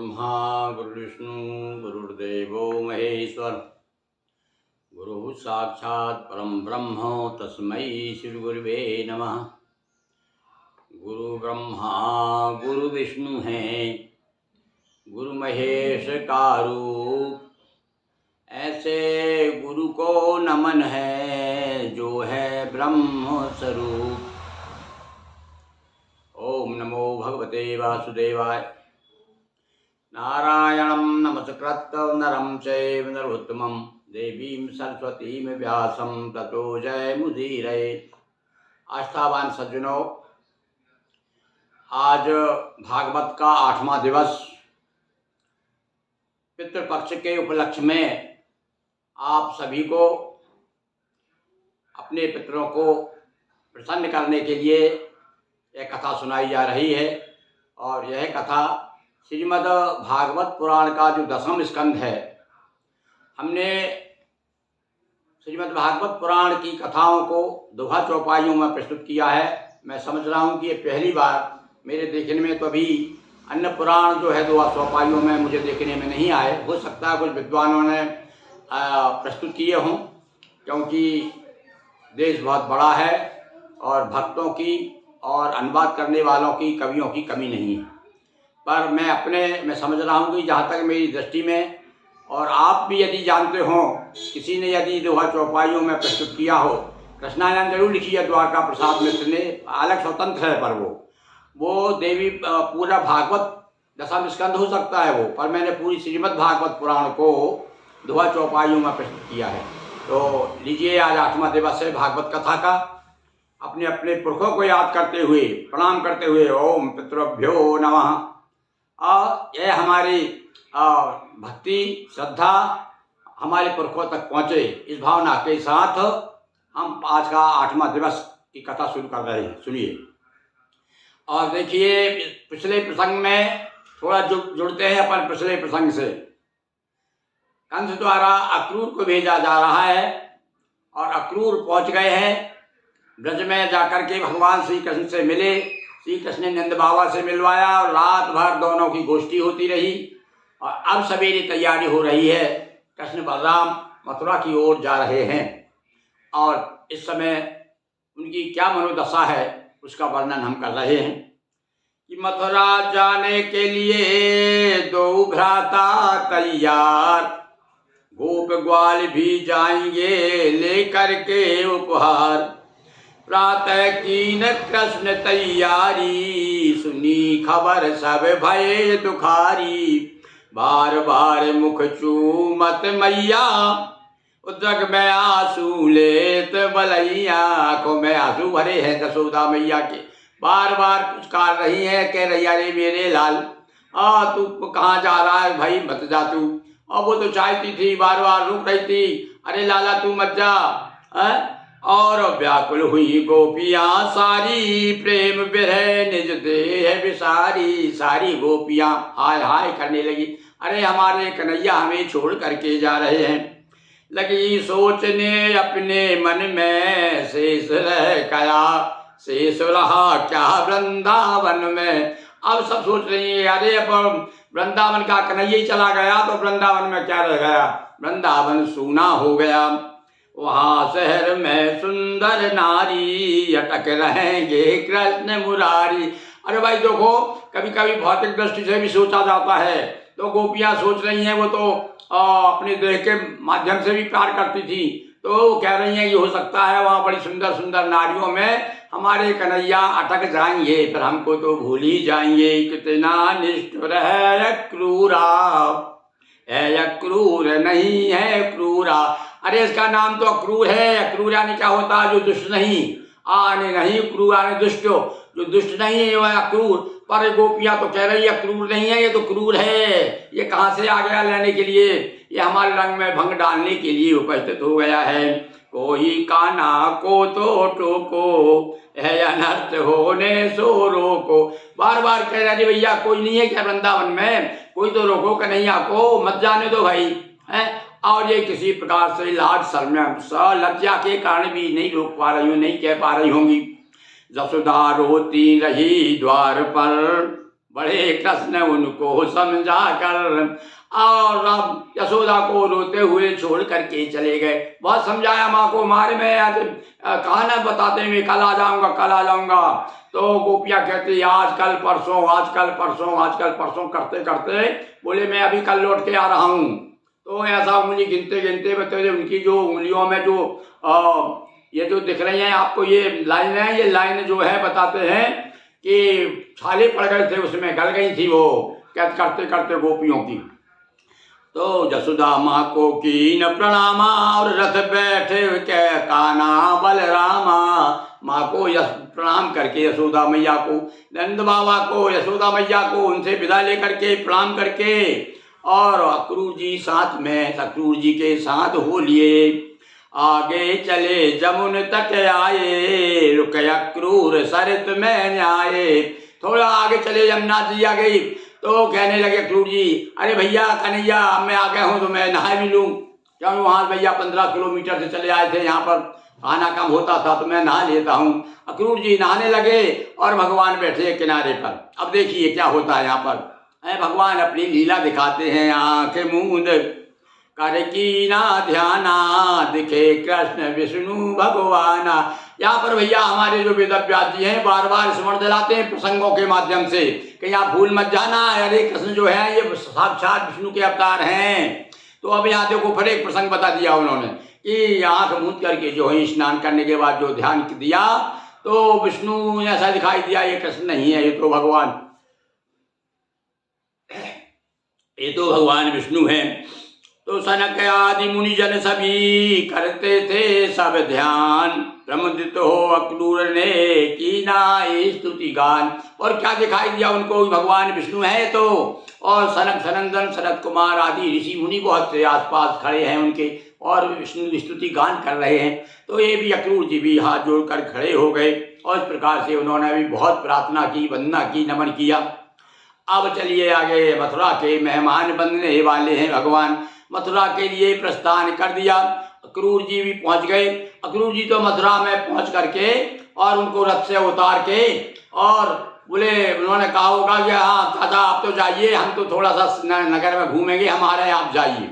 गुरुर्ब्रह्मा गुरुर्विष्णु गुरुर्देवो महेश्वर गुरु साक्षात् परम ब्रह्म तस्मै श्री गुरुवे नमः। गुरु ब्रह्मा गुरु विष्णु है गुरु महेश का रूप, ऐसे गुरु को नमन है जो है ब्रह्म स्वरूप। ओम नमो भगवते वासुदेवाय। नारायणं नमस्कृत्य नरं चैव नरोत्तमं देवीं सरस्वतीं व्यासं ततो जयमुदीरये। आस्थावान सज्जनों, आज भागवत का 8वां दिवस पितृपक्ष के उपलक्ष्य में आप सभी को अपने पितरों को प्रसन्न करने के लिए यह कथा सुनाई जा रही है। और यह कथा श्रीमद् भागवत पुराण का जो 10वां स्कंध है, हमने श्रीमद् भागवत पुराण की कथाओं को दोहा चौपाइयों में प्रस्तुत किया है। मैं समझ रहा हूँ कि ये पहली बार मेरे देखने में, तो अभी अन्य पुराण जो है दोहा चौपाइयों में मुझे देखने में नहीं आए। हो सकता है कुछ विद्वानों ने प्रस्तुत किए हों, क्योंकि देश बहुत बड़ा है और भक्तों की और अनुवाद करने वालों की, कवियों की कमी नहीं है। पर मैं समझ रहा हूँ कि जहाँ तक मेरी दृष्टि में, और आप भी यदि जानते हो, किसी ने यदि दोहा चौपाइयों में प्रस्तुत किया हो, कृष्णानंद जरूर लिखी है द्वारका प्रसाद मिश्र ने, अलग स्वतंत्र है, पर वो देवी पूरा भागवत 10वां स्कंध हो सकता है वो, पर मैंने पूरी श्रीमद् भागवत पुराण को दोहा चौपाइयों में प्रस्तुत किया है। तो लीजिए, आज 8वां दिवस है भागवत कथा का। अपने अपने पुरखों को याद करते हुए, प्रणाम करते हुए, ओम पितृभ्यो नमः। यह हमारी भक्ति श्रद्धा हमारे पुरखों तक पहुँचे, इस भावना के साथ हम आज का 8वां दिवस की कथा शुरू कर रहे हैं। सुनिए और देखिए, पिछले प्रसंग में थोड़ा जुड़ते हैं अपन पिछले प्रसंग से। कंस द्वारा अक्रूर को भेजा जा रहा है और अक्रूर पहुंच गए हैं। ब्रज में जाकर के भगवान श्री कृष्ण से मिले। श्री कृष्ण ने नंद बाबा से मिलवाया और रात भर दोनों की गोष्ठी होती रही। और अब सवेरे तैयारी हो रही है, कृष्ण बलराम मथुरा की ओर जा रहे हैं। और इस समय उनकी क्या मनोदशा है उसका वर्णन हम कर रहे हैं कि मथुरा जाने के लिए दो भ्राता तैयार, गोप ग्वाल भी जाएंगे लेकर के उपहार। प्रातः कीन कृष्ण तैयारी, सुनी खबर सब भय दुखारी। बार बार मुख चूमत मैया, उद्रग में आंसू लेत बलैया। आंखों में आंसू भरे हैं जसोदा मैया के। बार बार पुचकार रही है, कह रही अरे मेरे लाल, तू कहाँ जा रहा है भाई, मत जा तू। और वो तो चाहती थी, बार बार रुक रही थी, अरे लाला तू मत जा। और व्याकुल हुई गोपियाँ सारी, प्रेम बिरह निज देह बिसारी। सारी गोपियाँ हाय हाय करने लगी, अरे हमारे कन्हैया हमें छोड़ करके जा रहे हैं। लगी सोचने अपने मन में, शेष रह गया शेष रहा क्या वृंदावन में। अब सब सोच रही है, अरे अब वृंदावन का कन्हैया ही चला गया तो वृंदावन में क्या रह गया, वृंदावन सूना हो गया। वहाँ शहर में सुंदर नारी, अटक रहेंगे कृष्ण मुरारी। अरे भाई देखो, कभी कभी भौतिक दृष्टि से भी सोचा जाता है। तो गोपियाँ सोच रही हैं, वो तो अपने देह के माध्यम से भी प्यार करती थी, तो कह रही हैं ये हो सकता है वहाँ बड़ी सुंदर सुंदर नारियों में हमारे कन्हैया अटक जाएंगे, फिर हमको तो भूल ही जाएंगे। कितना निष्ठुर है क्रूरा, है क्रूर नहीं है क्रूरा। अरे इसका नाम तो अक्रूर है। अक्रूर यानी क्या होता है, जो दुष्ट नहीं, आने नहीं, क्रूर आने दुष्ट, जो दुष्ट नहीं है वह अक्रूर। पर गोपियाँ तो कह रही है क्रूर नहीं है, ये तो क्रूर है। ये कहाँ से आ गया लेने के लिए, ये हमारे रंग में भंग डालने के लिए उपस्थित हो गया है। कोई काना को तो टोको, है अनर्थ होने सो रोको। बार बार कह रहे भैया कोई नहीं है क्या वृंदावन में, कोई तो रोको कन्हैया को, मत जाने दो भाई है। और ये किसी प्रकार से लाज शर्म लज्जा के कारण भी नहीं रोक पा रही हूँ, नहीं कह पा रही होंगी। जसोदा रोती रही द्वार पर, बड़े कृष्ण उनको समझा कर और अब यशोदा को रोते हुए छोड़ करके चले गए। बहुत समझाया माँ को, मारे में आज कहा ना बताते मैं कल आ जाऊंगा कल आ जाऊंगा। तो गोपियाँ कहती आज कल परसों आज कल परसों आज कल परसों करते करते बोले मैं अभी कल लौट के आ रहा हूँ। तो ऐसा उंगली गिनते गिनते बताते उनकी जो उंगलियों में जो ये जो दिख रही हैं आपको ये लाइन है, ये लाइन जो है बताते हैं कि छाले पड़ गए थे उसमें, गल गई थी वो करते करते गोपियों की। तो जसोदा माँ को कीन प्रणामा और रथ बैठे के काना बलरामा। माँ को प्रणाम करके यशोदा मैया को, नंद बाबा को, यशोदा मैया को उनसे विदा लेकर के प्रणाम करके और अक्रूर जी साथ में अक्रूर जी के साथ हो लिए आगे चले जमुन तट आए रुक अक्रूर सरित में आए। थोड़ा आगे चले यमुना जी आ गई तो कहने लगे अक्रूर जी अरे भैया कन्हैया मैं आ गया हूँ तो मैं नहा भी लूँ। क्यों वहाँ भैया 15 किलोमीटर से चले आए थे, यहाँ पर आना कम होता था तो मैं नहा लेता हूँ। अक्रूर जी नहाने लगे और भगवान बैठे किनारे पर। अब देखिए क्या होता है यहाँ पर, भगवान अपनी लीला दिखाते हैं। आंखें मूंद कर कीना ध्याना दिखे कृष्ण विष्णु भगवाना। यहाँ पर भैया हमारे जो वेदव्यास जी हैं बार बार स्मरण दिलाते हैं प्रसंगों के माध्यम से कि यहाँ भूल मत जाना, अरे कृष्ण जो है ये साक्षात विष्णु के अवतार हैं। तो अब यहाँ देखो फिर एक प्रसंग बता दिया उन्होंने कि आंख मूंद करके जो है स्नान करने के बाद जो ध्यान दिया तो विष्णु ऐसा दिखाई दिया, ये कृष्ण नहीं है, ये तो भगवान विष्णु हैं। तो सनक आदि मुनिजन सभी करते थे सब ध्यान, प्रमुदित हो अक्रूर ने कीना स्तुति गान। और क्या दिखाई दिया उनको, भगवान विष्णु है तो। और सनक सनंदन सनत कुमार आदि ऋषि मुनि बहुत से आसपास खड़े हैं उनके और विष्णु स्तुति गान कर रहे हैं। तो ये भी अक्रूर जी भी हाथ जोड़कर खड़े हो गए और इस प्रकार से उन्होंने भी बहुत प्रार्थना की, वंदना की, नमन किया। अब चलिए आगे, मथुरा के मेहमान बनने वाले हैं भगवान, मथुरा के लिए प्रस्थान कर दिया। अक्रूर जी भी पहुंच गए। अक्रूर जी तो मथुरा में पहुंच करके और उनको रथ से उतार के और बोले, उन्होंने कहा होगा कि हाँ चाचा आप तो जाइए, हम तो थोड़ा सा नगर में घूमेंगे, हमारे आप जाइए।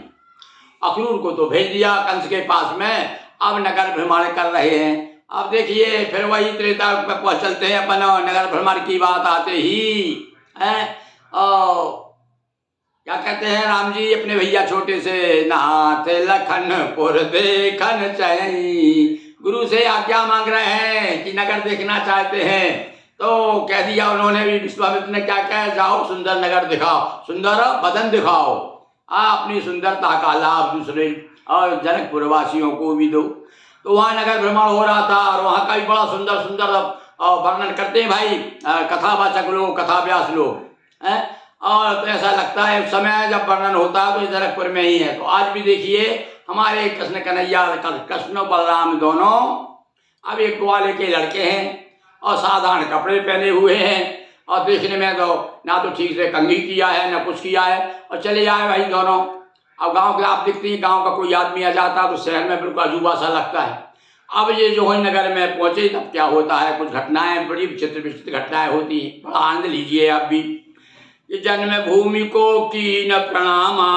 अक्रूर को तो भेज दिया कंस के पास में, अब नगर भ्रमण कर रहे हैं। अब देखिए फिर वही त्रेता में पहुंच चलते हैं अपन, नगर भ्रमण की बात आते ही है क्या कहते हैं राम जी अपने भैया छोटे से, नाथ लखनपुर देखन चाहिए, गुरु से आज्ञा मांग रहे हैं कि नगर देखना चाहते हैं। तो कह दिया उन्होंने भी, विश्वामित्र ने क्या कहा, जाओ सुंदर नगर दिखाओ, सुंदर बदन दिखाओ, अपनी सुंदरता का लाभ दूसरे और जनकपुर वासियों को भी दो। तो वहाँ नगर भ्रमण हो रहा था और वहाँ का भी बड़ा सुंदर सुंदर वर्णन करते हैं भाई कथावाचक लोग, कथा व्यास लोग हैं। और तो ऐसा लगता है उस समय जब वर्णन होता है तो जनकपुर में ही है। तो आज भी देखिए हमारे कृष्ण कन्हैया, कृष्ण बलराम दोनों अब एक ग्वाले के लड़के हैं और साधारण कपड़े पहने हुए हैं और देखने में तो ना तो ठीक से कंघी किया है ना कुछ किया है और चले आए भाई दोनों। अब गांव के आप देखते हैं, गांव का कोई आदमी आ जाता तो शहर में बिल्कुल अजूबा सा लगता है। अब ये जो है नगर में पहुंचे तब क्या होता है, कुछ घटनाएं बड़ी विचित्र विचित्र घटनाएं होती हैं, बड़ा आनंद लीजिए आप भी। जन्मभूमि को कीन प्रणामा,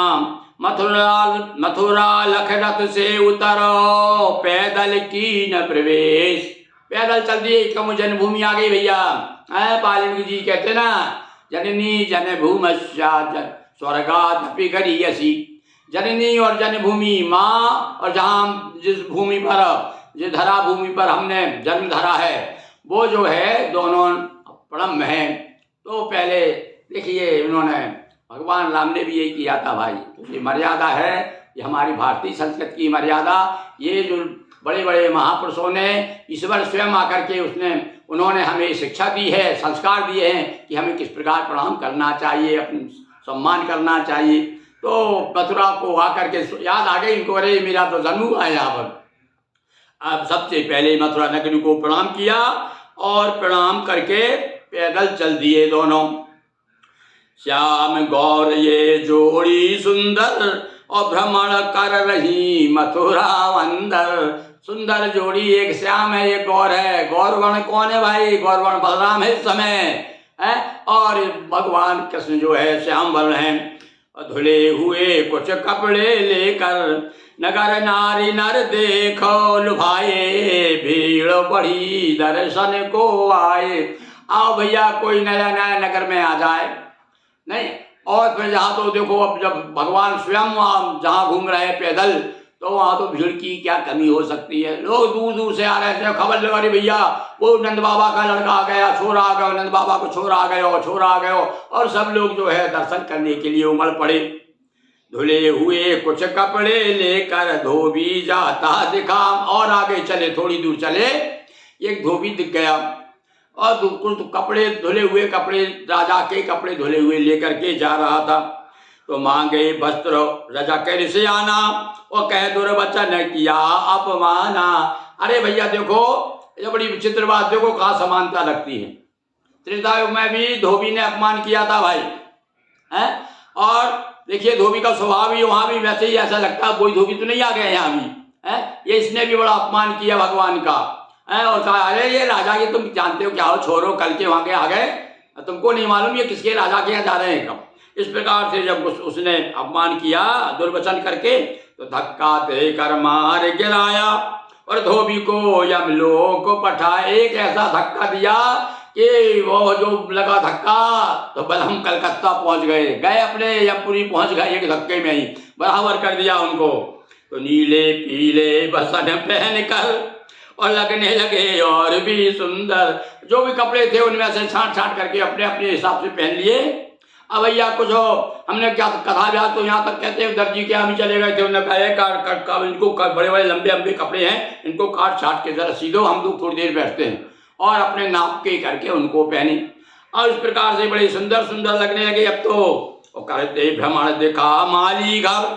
मथुरा लखरथ से उतरो, पैदल कीन प्रवेश। पैदल चल दिए, कम जन्मभूमि आ गई भैया। वाल्मीकि जी कहते ना, जननी जन्मभूमस्या स्वर्गादपि गरीयसी। जननी और जन्मभूमि, माँ और जहाँ जिस भूमि पर, जिस धरा भूमि पर हमने जन्म धरा है वो जो है दोनों परम है। तो पहले देखिए उन्होंने, भगवान राम ने भी यही किया था भाई। तो ये मर्यादा है, ये हमारी भारतीय संस्कृति की मर्यादा। ये जो बड़े बड़े महापुरुषों ने, ईश्वर स्वयं आकर के उन्होंने हमें शिक्षा दी है, संस्कार दिए हैं कि हमें किस प्रकार प्रणाम करना चाहिए, अपनी सम्मान करना चाहिए। तो मथुरा को आकर के याद आ गई इनको, अरे मेरा तो जन्म हुआ है यहाँ पर। अब सबसे पहले मथुरा नगरी को प्रणाम किया और प्रणाम करके पैदल चल दिए दोनों। श्याम गौर ये जोड़ी सुंदर और भ्रमण कर रही मथुरा अंदर। सुंदर जोड़ी, एक श्याम है एक गौर है। गौरवर्ण कौन है भाई, गौरवर्ण बलराम है इस समय है। और भगवान कृष्ण जो है श्याम वर्ण हैं, धुले हुए कुछ कपड़े लेकर नगर नारी नर देखो लुभाए, भीड़ बढ़ी दर्शन को आए। आओ भैया कोई नया नया नगर में आ जाए नहीं। और फिर जहाँ तो देखो, अब जब भगवान स्वयं वहाँ जहाँ घूम रहे हैं पैदल, तो वहाँ तो भीड़ की क्या कमी हो सकती है। लोग दूर दूर से आ रहे थे, खबर लगा रही भैया वो नंद बाबा का लड़का आ गया, छोरा आ गया, नंद बाबा को छोरा आ गया, छोरा आ गया। और सब लोग जो है दर्शन करने के लिए उमड़ पड़े। धुले हुए कुछ कपड़े लेकर धोबी जाता दिखा। और आगे चले, थोड़ी दूर चले, एक धोबी दिख गया और कुछ कपड़े धुले हुए, कपड़े राजा के कपड़े धुले हुए लेकर के जा रहा था। तो मांगे वस्त्र राजा कह से आना, और कह दुर्वचन किया अपमाना। अरे भैया देखो, ये बड़ी विचित्र बात, देखो कहाँ समानता लगती है। त्रेता युग में भी धोबी ने अपमान किया था भाई, है। और देखिए धोबी का स्वभाव ही वहाँ भी वैसे ही ऐसा लगता है, कोई धोबी तो नहीं आ गया यहाँ भी, है। ये इसने भी बड़ा अपमान किया भगवान का, है। और कहा अरे ये राजा की तुम जानते हो क्या हो, छोरो कल के वहाँ के आ गए, तुमको नहीं मालूम ये किसके राजा के यहाँ जा रहे हैं कब। इस प्रकार से जब उसने अपमान किया दुर्वचन करके, तो धक्का देकर मार गिराया और धोबी को यमलोक को पठाया। एक ऐसा धक्का दिया कि वो जो लगा धक्का, तो बस हम कलकत्ता पहुंच गए अपने यमपुरी पहुंच गए एक धक्के में ही, बराबर कर दिया उनको। तो नीले पीले बसन पहन कर और लगने लगे और भी सुंदर। जो भी कपड़े थे उनमें से छांट छांट करके अपने अपने हिसाब से पहन लिए। अब भैया कुछ हो, हमने क्या कथा व्यास तो यहाँ तक कहते हैं दर्जी के यहाँ भी चले गए थे, उन्होंने कहा इनको बड़े बड़े लंबे लंबे कपड़े हैं, इनको काट छाट के जरा सीधो, हम लोग थोड़ी देर बैठते हैं, और अपने नाप के करके उनको पहने। और इस प्रकार से बड़े सुंदर सुंदर लगने लगे। अब तो करते भ्रमण देखा माली घर,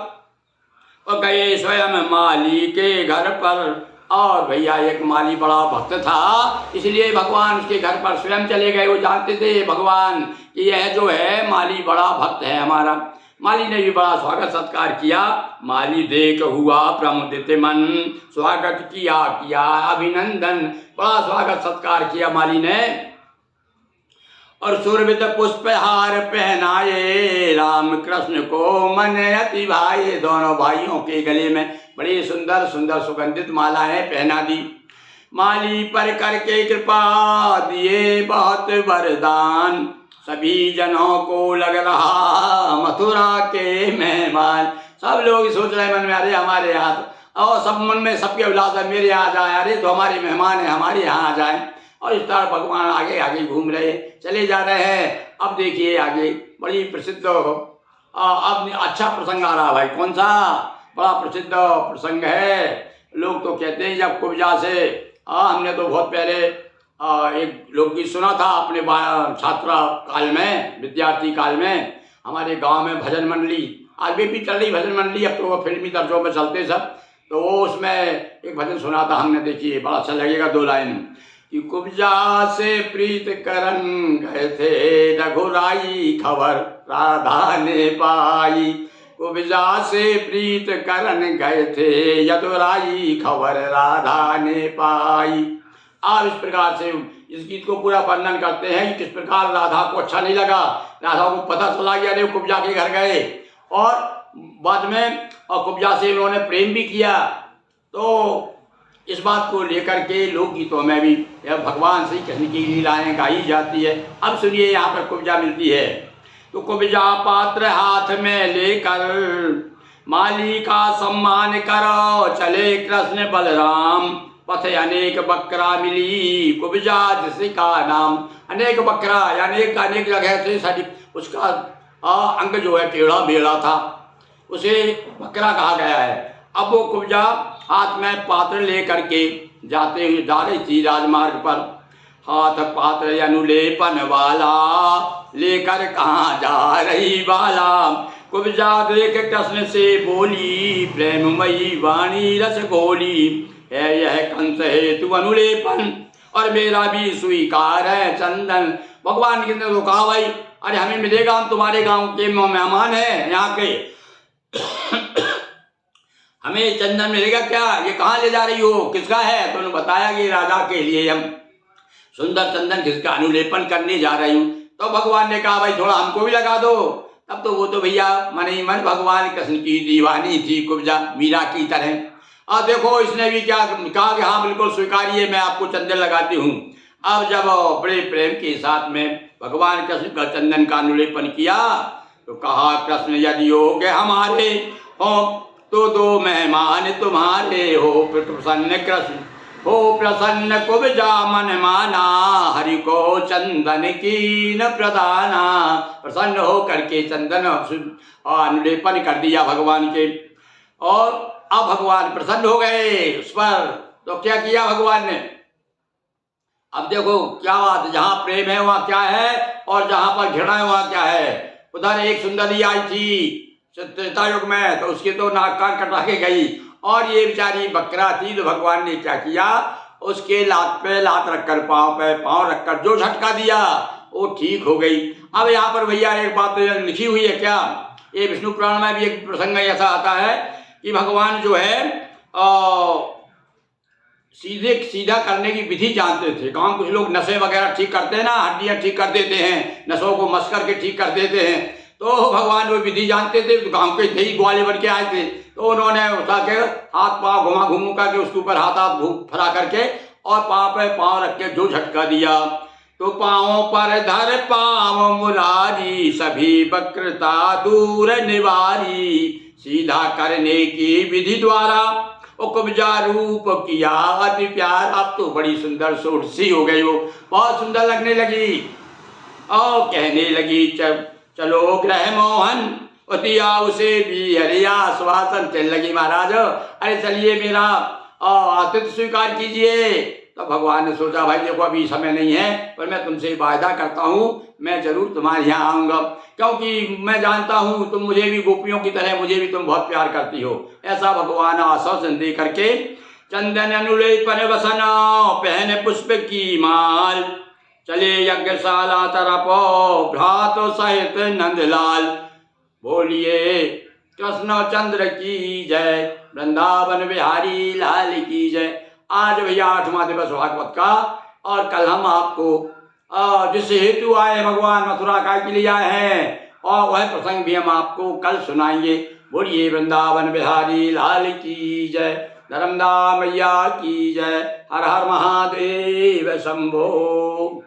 और गए स्वयं माली के घर पर। और भैया एक माली बड़ा भक्त था, इसलिए भगवान उसके घर पर स्वयं चले गए। वो जानते थे भगवान कि यह जो है माली बड़ा भक्त है हमारा। माली ने भी बड़ा स्वागत सत्कार किया। माली देख हुआ प्रमुदित मन, स्वागत किया अभिनंदन, बड़ा स्वागत सत्कार किया माली ने। और सुरभित पुष्पहार पहनाए, राम कृष्ण को मन अति भाए। दोनों भाइयों के गले में बड़ी सुंदर सुंदर सुगंधित मालाएं पहना दी। माली पर करके कृपा दिए बहुत वरदान, सभी जनों को लग रहा मथुरा के मेहमान। सब लोग सोच रहे मन में अरे हमारे यहाँ, और सब मन में सबके उल्लास है मेरे यहाँ जाए, अरे तो हमारे मेहमान है हमारे यहाँ आ जाए। और इस तरह भगवान आगे आगे घूम रहे चले जा रहे हैं। अब देखिए आगे बड़ी प्रसिद्ध अब अच्छा प्रसंग आ रहा भाई। कौन सा? बड़ा प्रसिद्ध प्रसंग है। लोग तो कहते हैं जब कुब्जा से हमने तो बहुत पहले एक लोकगीत सुना था अपने छात्रा काल में, विद्यार्थी काल में। हमारे गांव में भजन मंडली आज भी चल रही भजन मंडली, अब तो वो फिल्मी तर्जों में चलते सब। तो वो उसमें एक भजन सुना था हमने, देखिए बड़ा अच्छा लगेगा, 2 लाइन कि कुब्जा से प्रीत करन गए थे रघुराई, खबर राधा ने पाई। कुब्जा से प्रीत करन गए थे यदुराई, खबर राधा ने पाई। आप इस प्रकार से इस गीत को पूरा वर्णन करते हैं कि किस प्रकार राधा को अच्छा नहीं लगा। राधा को पता चला कि अरे कुब्जा के घर गए, और बाद में और कुब्जा से उन्होंने प्रेम भी किया। तो इस बात को लेकर के लोकगीतों में भी भगवान श्री कृष्ण की लीलाएं गाई जाती है। अब सुनिए यहाँ पर कुब्जा मिलती है। तो कुब्जा पात्र हाथ में लेकर माली का सम्मान करो, चले कृष्ण बलराम, पथ अनेक बकरा मिली कुब्जा जिसका नाम। अनेक बकरा यानी अनेक जगह से सारी उसका अंग जो है टेढ़ा मेढ़ा था, उसे बकरा कहा गया है। अब वो कुब्जा हाथ में पात्र लेकर के जाते हुए जा रही थी राजमार्ग पर। हाथ पात्र अनुलेपन वाला लेकर कहाँ जा रही बाला। कुब्जा देख कृष्ण से बोली, प्रेममयी वाणी रस घोली, है यह कंस हेतु अनुलेपन और मेरा भी स्वीकार है चंदन। भगवान ने तो कहा भाई अरे हमें मिलेगा, हम तुम्हारे गांव के मेहमान हैं यहाँ के, हमें चंदन मिलेगा क्या? ये कहाँ ले जा रही हो, किसका है? तो उन्होंने बताया कि राजा के लिए हम सुंदर चंदन किसका अनुलेपन करने जा रही हूँ। तो भगवान ने कहा भाई थोड़ा हमको भी लगा दो। तब तो वो तो भैया मन ही मन भगवान कृष्ण की दीवानी थी कुब्जा, मीरा की तरह। अब देखो इसने भी क्या कहा कि हाँ बिल्कुल स्वीकारिए, मैं आपको चंदन लगाती हूँ। अब जब बड़े प्रेम के साथ में भगवान कृष्ण का चंदन का अनुलेपन किया तो कहा कृष्ण यदि योग्य हमारे हो तो दो मेहमान तुम्हारे हो। प्रसन्न कृष्ण हो प्रसन्न कुब्जा मन माना, हरि को चंदन की न प्रदाना। प्रसन्न हो करके चंदन अनुलेपन कर दिया भगवान के। और अब भगवान प्रसन्न हो गए उस पर। तो क्या किया भगवान ने, अब देखो क्या बात, जहाँ प्रेम है वहाँ क्या है और जहाँ पर घृणा है वहाँ क्या है। उधर एक सुंदरी आई थी त्रेता युग में, तो उसके तो नाक कान कटा के गई, और ये बेचारी बकरा थी। तो भगवान ने क्या किया, उसके लात पे लात रखकर, पाँव पे पाँव रखकर जो झटका दिया वो ठीक हो गई। अब यहाँ पर भैया एक बात लिखी हुई है क्या, ये विष्णु पुराण में भी एक प्रसंग ऐसा आता है कि भगवान जो है सीधे सीधा करने की विधि जानते थे। गाँव कुछ लोग नशे वगैरह ठीक करते हैं ना, हड्डियाँ ठीक कर देते हैं, नसों को मस करके ठीक कर देते हैं। तो भगवान वो विधि जानते थे, तो गाँव के थे ही, ग्वाले बन के आए थे। तो उन्होंने उठा के हाथ पाँव घुमा घुमू करके उसके ऊपर हाथ फरा करके और पाँव पे पाँव रख के जो झटका दिया, तो पाँव पर धर पाँव मुरारी, सभी वक्रता दूर निवारी। सीधा करने की विधि द्वारा ओ कुब्जा रूप किया अति प्यार। अब तो बड़ी सुंदर सोरसी हो गई, वो बहुत सुंदर लगने लगी और कहने लगी चलो ग्रह मोहन दिया उसे भी हरिया आश्वासन। चलने लगी महाराज, अरे चलिए मेरा आतिथ्य स्वीकार कीजिए। तो भगवान ने सोचा भाई देखो अभी समय नहीं है, पर मैं तुमसे वायदा करता हूँ मैं जरूर तुम्हारे यहाँ आऊँगा, क्योंकि मैं जानता हूँ तुम मुझे भी गोपियों की तरह, मुझे भी तुम बहुत प्यार करती हो। ऐसा भगवान आश्वासन दे करके चंदन अनुलेपन वसन पहने पुष्प की माल, चले यज्ञशाला तरफ भ्रातो सहित नंदलाल। बोलिए कृष्ण चंद्र की जय, वृंदावन बिहारी लाल की जय। आज भैया 8वां दिवस भागवत का, और कल हम आपको जिस हेतु आए भगवान मथुरा का के लिए आए हैं, और वह प्रसंग भी हम आपको कल सुनाएंगे। बोलिए वृंदावन बिहारी लाल की जय, नर्मदा मैया की जय, हर हर महादेव शंभो।